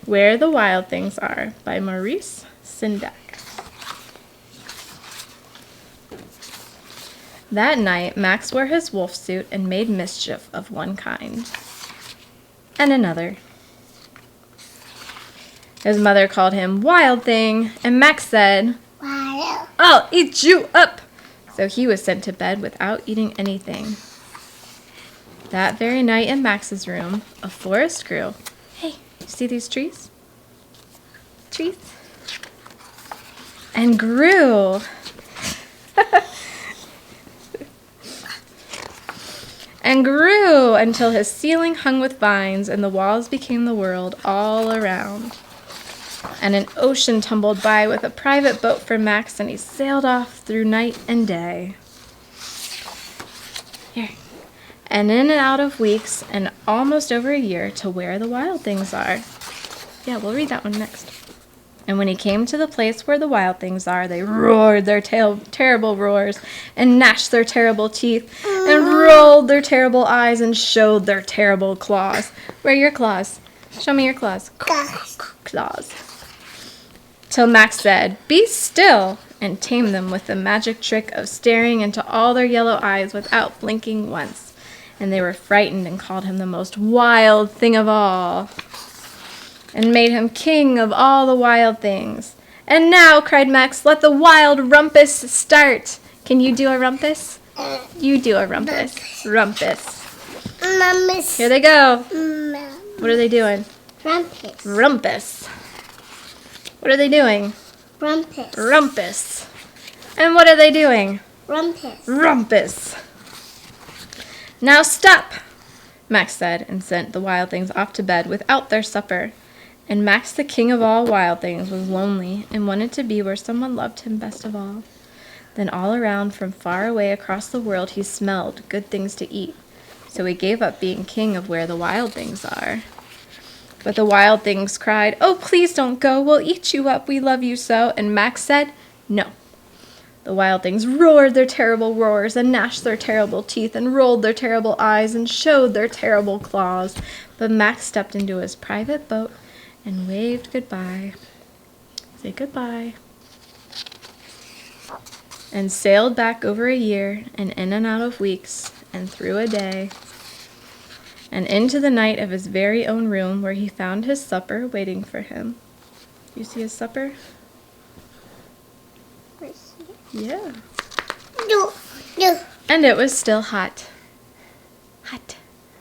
Where the Wild Things Are by Maurice, Sendak. That night, Max wore his wolf suit and made mischief of one kind and another. His mother called him Wild Thing, and Max said, Wild. "I'll eat you up!" So he was sent to bed without eating anything. That very night in Max's room, a forest grew. Hey, you see these trees? Trees? And grew. And grew until his ceiling hung with vines and the walls became the world all around. And an ocean tumbled by with a private boat for Max, and he sailed off through night and day. Here. And in and out of weeks and almost over a year to where the wild things are. Yeah, we'll read that one next. And when he came to the place where the wild things are, they roared their terrible roars and gnashed their terrible teeth and rolled their terrible eyes and showed their terrible claws. Where are your claws? Show me your claws. Claws. Till Max said, "Be still," and tamed them with the magic trick of staring into all their yellow eyes without blinking once. And they were frightened and called him the most wild thing of all, and made him king of all the wild things. "And now," cried Max, "let the wild rumpus start." Can you do a rumpus? You do a rumpus. Rumpus. Rumpus. Here they go. What are they doing? Rumpus. Rumpus. What are they doing? Rumpus. Rumpus. And what are they doing? Rumpus. Rumpus. "Now stop," Max said, and sent the wild things off to bed without their supper. And Max, the king of all wild things, was lonely and wanted to be where someone loved him best of all. Then all around, from far away across the world, he smelled good things to eat. So he gave up being king of where the wild things are. But the wild things cried, "Oh, please don't go. We'll eat you up. We love you so." And Max said, "No." The wild things roared their terrible roars and gnashed their terrible teeth and rolled their terrible eyes and showed their terrible claws. But Max stepped into his private boat and waved goodbye. Say goodbye. And sailed back over a year and in and out of weeks and through a day and into the night of his very own room, where he found his supper waiting for him. You see his supper? Yeah. No. And it was still hot. Hot.